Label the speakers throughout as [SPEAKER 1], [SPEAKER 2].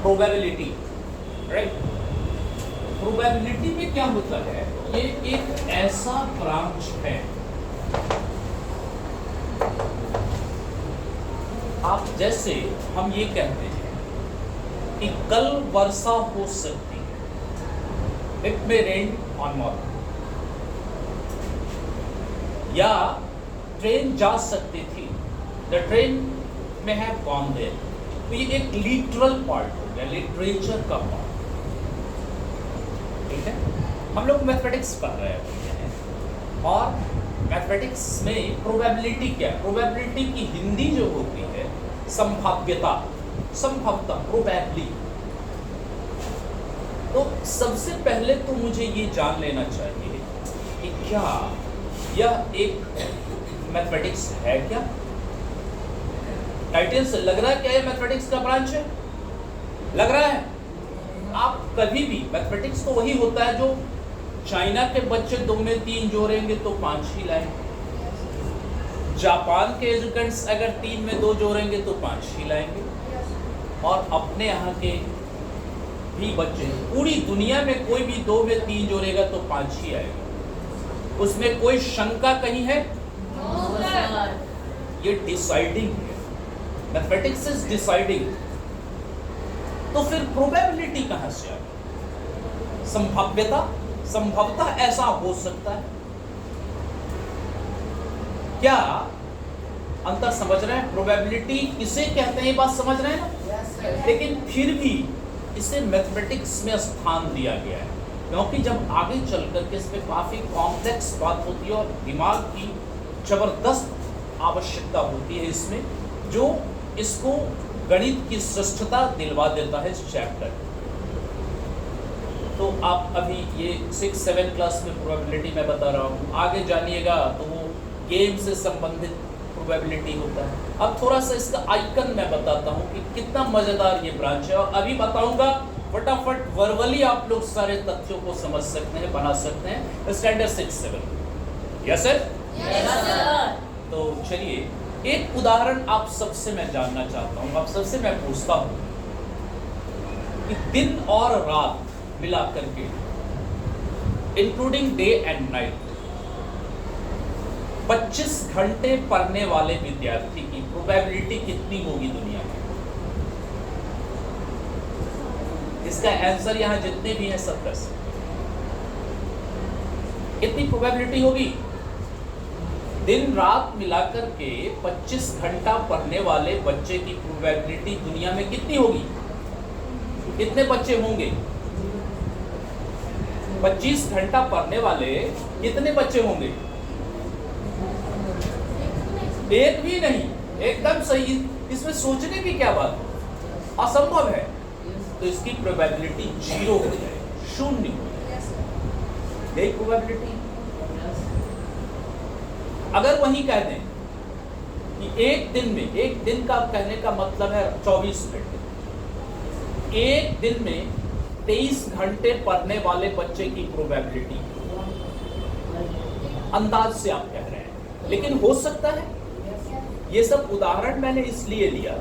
[SPEAKER 1] Probability, right. Probability में क्या होता है, ये एक ऐसा ब्रांच है, आप जैसे हम ये कहते हैं कि कल वर्षा हो सकती है, it may rain on morning, या ट्रेन जा सकती थी, द ट्रेन में हैव गॉन देयर। तो ये एक लिटरल पार्ट हो गया, लिटरेचर का पार्ट, ठीक है। हम लोग मैथमेटिक्स पढ़ रहे हैं और मैथमेटिक्स में प्रोबेबिलिटी क्या है, प्रोबेबिलिटी की हिंदी जो होती है संभाव्यता, संभवतः, प्रोबेबली। तो सबसे पहले तो मुझे ये जान लेना चाहिए कि क्या यह एक मैथमेटिक्स है क्या? टाइटल से लग रहा है क्या ये मैथमेटिक्स का ब्रांच है? लग रहा है? आप कभी भी मैथमेटिक्स तो वही होता है जो चाइना के बच्चे 2 में 3 जोड़ेंगे तो 5 ही लाएंगे, जापान के एजुकेंट्स अगर 3 में 2 जोड़ेंगे तो 5 ही लाएंगे, और अपने यहाँ के भी बच्चे पूरी दुनिया में कोई भी 2 में 3 जोड़ेगा तो 5 ही आएगा। उसमें कोई शंका कहीं है? ये डिसाइडिंग है, मैथमेटिक्स इज डिसाइडिंग। तो फिर प्रोबेबिलिटी कहां से आ गई? संभाव्यता, संभवतः ऐसा हो सकता है। क्या अंतर समझ रहे हैं? प्रोबेबिलिटी किसे कहते हैं ये बात समझ रहे हैं ना? लेकिन फिर भी इसे मैथमेटिक्स में स्थान दिया गया है, क्योंकि जब आगे चलकर के इसमें काफी कॉम्प्लेक्स बात होती है और दिमाग की जबरदस्त आवश्यकता होती है इसमें, जो इसको गणित की श्रेष्ठता दिलवा देता है इस चैप्टर। तो आप अभी ये 6-7 क्लास में प्रोबेबिलिटी मैं बता रहा हूँ, आगे जानिएगा तो वो गेम से संबंधित प्रोबेबिलिटी होता है। अब थोड़ा सा इसका आइकन मैं बताता हूँ कि कितना मजेदार ये ब्रांच है, और अभी बताऊंगा फटाफट वर्बली आप लोग सारे तथ्यों को समझ सकते हैं, बना सकते हैं स्टैंडर्ड 6-7। Yes sir? तो चलिए एक उदाहरण आप सबसे मैं जानना चाहता हूँ, आप सबसे मैं पूछता हूँ कि दिन और रात मिलाकर के, इंक्लूडिंग डे एंड नाइट, 25 घंटे पढ़ने वाले विद्यार्थी की प्रोबेबिलिटी कितनी होगी दुनिया में? इसका आंसर यहां जितने भी हैं सब 10। कितनी प्रोबेबिलिटी होगी? दिन रात मिलाकर के 25 घंटा पढ़ने वाले बच्चे की प्रोबेबिलिटी दुनिया में कितनी होगी? कितने बच्चे होंगे? 25 घंटा पढ़ने वाले कितने बच्चे होंगे? एक भी नहीं, एकदम सही। इसमें सोचने की क्या बात है, असंभव है। तो इसकी प्रोबेबिलिटी 0 हो जाए, 0 हो जाए, यही प्रोबेबिलिटी। अगर वही कह दें कि एक दिन में, एक दिन का कहने का मतलब है 24 घंटे, एक दिन में 23 घंटे पढ़ने वाले बच्चे की प्रोबेबिलिटी, अंदाज से आप कह रहे हैं, लेकिन हो सकता है। ये सब उदाहरण मैंने इसलिए लिया,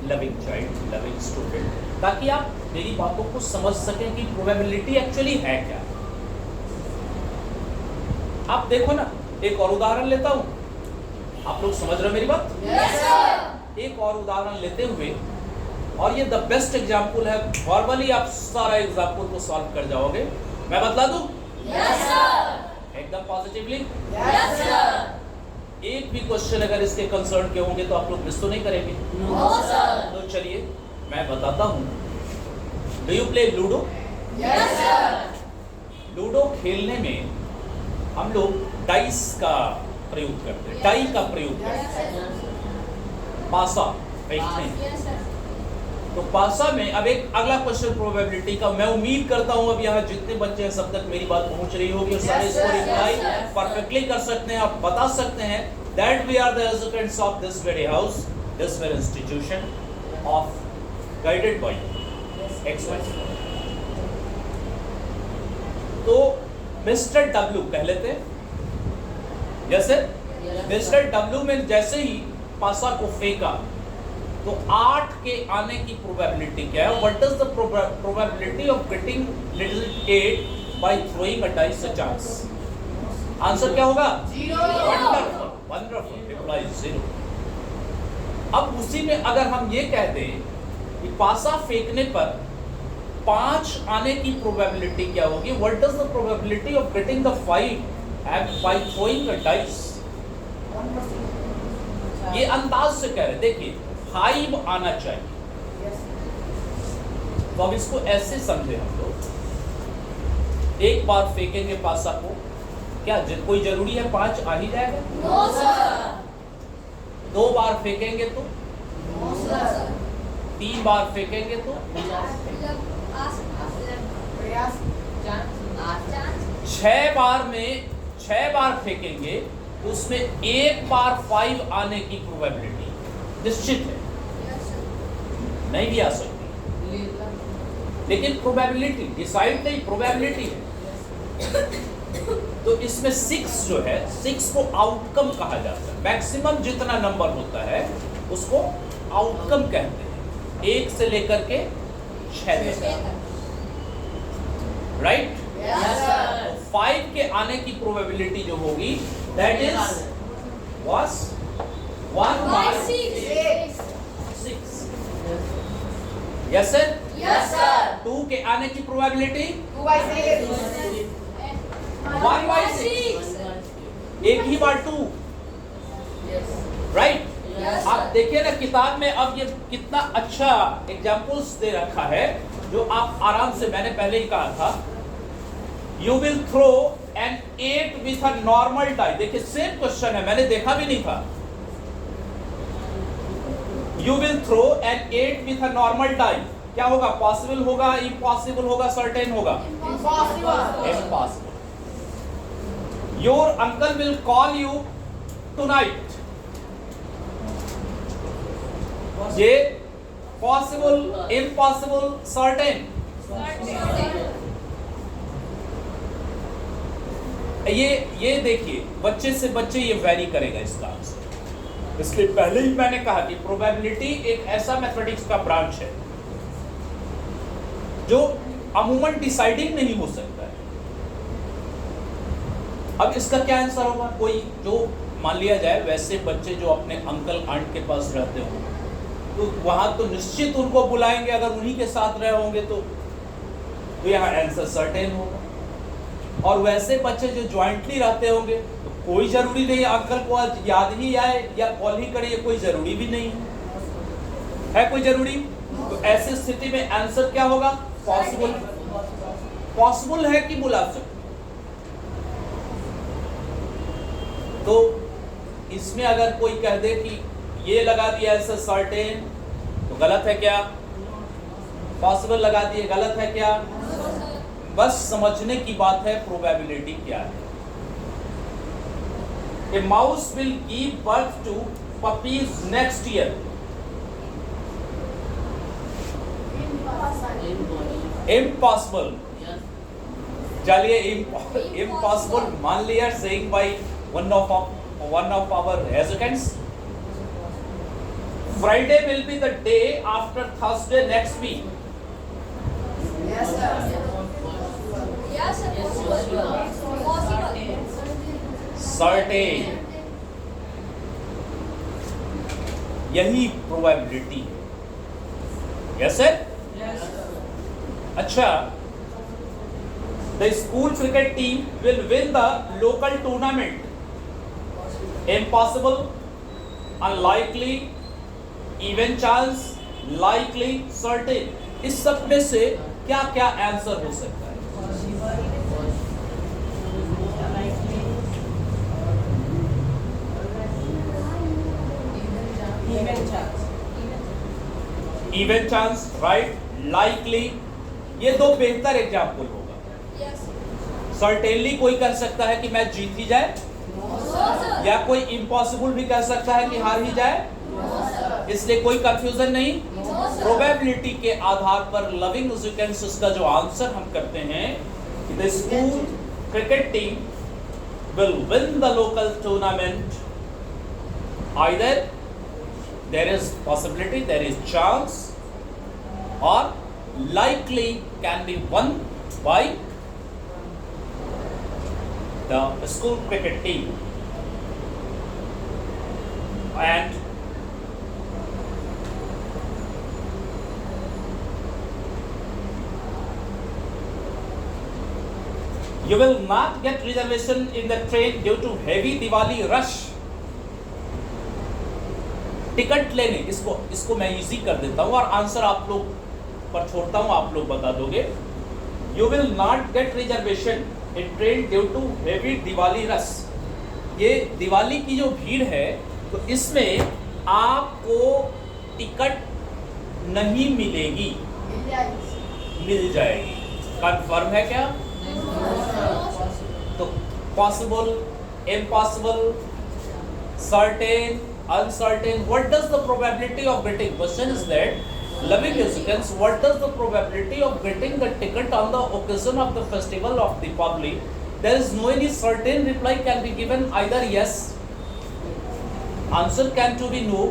[SPEAKER 1] लविंग चाइल्ड, लविंग स्टूडेंट, ताकि आप मेरी बातों को समझ सकें कि प्रोबेबिलिटी एक्चुअली है क्या। आप देखो ना, एक और उदाहरण लेता हूं, आप लोग समझ रहे हो मेरी बात? yes, sir। एक और उदाहरण लेते हुए, और ये द बेस्ट एग्जाम्पल है, वर्बली आप सारा एग्जाम्पल को सॉल्व कर जाओगे। मैं बतला दूं? yes, sir। एकदम पॉजिटिवली? yes, sir। एक भी क्वेश्चन अगर इसके कंसर्न के होंगे तो आप लोग मिस तो नहीं करेंगे? no, sir। तो चलिए मैं बताता हूं। Do you play ludo? yes, sir। Ludo खेलने में हम लोग डाइस का प्रयोग करते हैं, डाई का प्रयोग करते हैं, पासा फेंकते हैं। तो पासा में अब एक अगला क्वेश्चन प्रोबेबिलिटी का, मैं उम्मीद करता हूं अब यहाँ जितने बच्चे हैं सब तक मेरी बात पहुंच रही होगी और सारे इसको रिप्लाई परफेक्टली कर सकते हैं। आप बता सकते हैं that we are the educants of this very house, this very institution of guided by XY। तो मिस्टर डब्ल्यू कह लेते हैं, जैसे मिस्टर डब्ल्यू में जैसे ही पासा को फेंका तो 8 के आने की प्रोबेबिलिटी क्या है? What is the probability of getting little 8 by throwing a dice a chance? Answer क्या होगा?
[SPEAKER 2] 0।
[SPEAKER 1] Wonderful, wonderful, reply 0। अब उसी में अगर हम ये कह दें कि पासा फेंकने पर 5 आने की प्रोबेबिलिटी क्या होगी? What is the probability of getting the 5 and by throwing a dice? ये अंदाज से कह रहे, देखिए 5 आना चाहिए। तो अब इसको ऐसे समझे हम लोग, एक बार फेंकेंगे पासा को, क्या कोई जरूरी है 5 आ ही जाएगा?
[SPEAKER 2] No sir.
[SPEAKER 1] 2 बार फेंकेंगे तो?
[SPEAKER 2] No sir.
[SPEAKER 1] 3 बार फेंकेंगे तो? 6 बार फेंकेंगे तो उसमें एक बार 5 आने की प्रोबेबिलिटी निश्चित है, नहीं भी आ सकती, लेकिन प्रोबेबिलिटी डिसाइड नहीं, प्रोबेबिलिटी है। तो इसमें 6 जो है, 6 को आउटकम कहा जाता है। मैक्सिमम जितना नंबर होता है उसको आउटकम कहते हैं, 1 से लेकर के 6 तक, राइट? 5 के आने की प्रोबेबिलिटी जो होगी that is was 1 by 6। Yes sir?
[SPEAKER 2] Yes sir.
[SPEAKER 1] 2 के आने की प्रोबेबिलिटी
[SPEAKER 2] 2 by 6।
[SPEAKER 1] 1 by 6, एक ही बार 2, राइट? आप देखिए ना किताब में, अब ये कितना अच्छा एग्जाम्पल्स दे रखा है जो आप आराम से, मैंने पहले ही कहा था, you will throw an 8 with a normal die. देखिए सेम क्वेश्चन है, मैंने देखा भी नहीं था। You will throw an 8 with a normal die, क्या होगा? पॉसिबल होगा, इम्पॉसिबल होगा, सर्टेन होगा? Impossible. Your uncle will call you tonight, ये पॉसिबल, इम्पॉसिबल, सर्टेन? ये देखिए बच्चे से बच्चे ये वैरी करेगा इसका आंसर। इसलिए पहले ही मैंने कहा कि प्रोबेबिलिटी एक ऐसा मैथमेटिक्स का ब्रांच है जो अमूमन डिसाइडिंग नहीं हो सकता है। अब इसका क्या आंसर होगा? कोई जो मान लिया जाए वैसे बच्चे जो अपने अंकल आंट के पास रहते हो तो वहां तो निश्चित उनको बुलाएंगे, अगर उन्हीं के साथ रहे होंगे तो यहाँ आंसर सर्टेन होगा। और वैसे बच्चे जो ज्वाइंटली रहते होंगे तो कोई जरूरी नहीं अंकल को आज याद ही आए या कॉल ही करे, ये कोई जरूरी भी नहीं है कोई जरूरी। तो ऐसी स्थिति में आंसर क्या होगा? पॉसिबल। पॉसिबल है कि बुला सकते। तो इसमें अगर कोई कह दे कि ये लगा दिया आंसर सर्टेन तो गलत है क्या? पॉसिबल लगा दिए, गलत है क्या? बस समझने की बात है प्रोबेबिलिटी क्या है। A mouse will give birth to puppies next year. Impossible. चलिए impossible मान लिया, saying by one of our residents. Friday will be the day after Thursday next week.
[SPEAKER 2] Yes sir.
[SPEAKER 3] Yes, possible.
[SPEAKER 1] Certain. यही probability है। Yes sir? अच्छा, the school cricket team will win the local tournament. Impossible, unlikely, even chance, likely, certain. इस सब में से क्या क्या answer हो सकता है? Even chance, right? लाइकली, ये दो बेहतर एग्जाम्पल होगा। सर्टेनली कोई कह सकता है कि मैच जीत ही जाए, या कोई इम्पॉसिबल भी कह सकता है कि हार ही जाए, इसलिए कोई कंफ्यूजन नहीं। प्रोबेबिलिटी के आधार पर लविंग सिक्वेंसेस का जो आंसर हम करते हैं कि the school cricket team will win the local tournament, either there is possibility, there is chance, or likely can be won by the school cricket team. And you will not get reservation in the train due to heavy Diwali rush. Ticket लेने, इसको मैं easy कर देता हूं और answer आप लोग पर छोड़ता हूं, आप लोग बता दोगे. You will not get reservation in train due to heavy Diwali rush. ये दिवाली की जो भीड़ है तो इसमें आपको टिकट नहीं मिलेगी, मिल जाएगी. कंफर्म है क्या? तो possible, impossible, certain, uncertain. What does the probability of getting? Question is that, loving students, what does the probability of getting the ticket on the occasion of the festival of Deepavali? There is no any certain reply can be given, either yes, answer can to be no,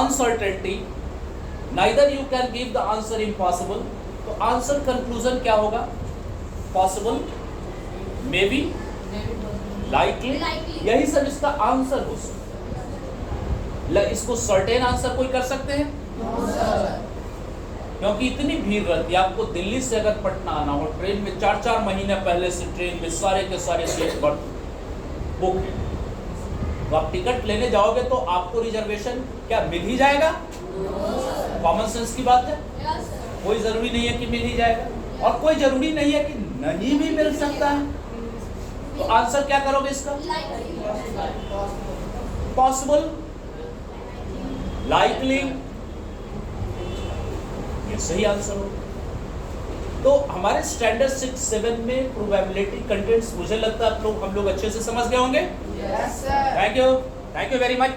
[SPEAKER 1] uncertainty, neither you can give the answer impossible. तो answer conclusion क्या होगा? Possible, may be, likely, यही सब इसका answer हो सकता. इसको certain answer कोई कर सकते हैं? क्योंकि इतनी भीड़ रहती है. आपको दिल्ली से अगर पटना आना हो ट्रेन में 4-4 महीने पहले से ट्रेन में सारे के सारे सीट बुक है. तो आप टिकट लेने जाओगे तो आपको रिजर्वेशन क्या मिल ही जाएगा? कॉमन सेंस की बात है. कोई जरूरी नहीं है कि मिल ही जाएगा और कोई जरूरी नहीं है कि नहीं भी मिल सकता है. तो आंसर क्या करोगे इसका? पॉसिबल, लाइकली, ये सही आंसर हो. तो हमारे स्टैंडर्ड 6-7 में प्रोबेबिलिटी कंटेंट्स मुझे लगता है आप लोग हम लोग अच्छे से समझ गए होंगे.
[SPEAKER 2] Yes, sir.
[SPEAKER 1] Thank you very much.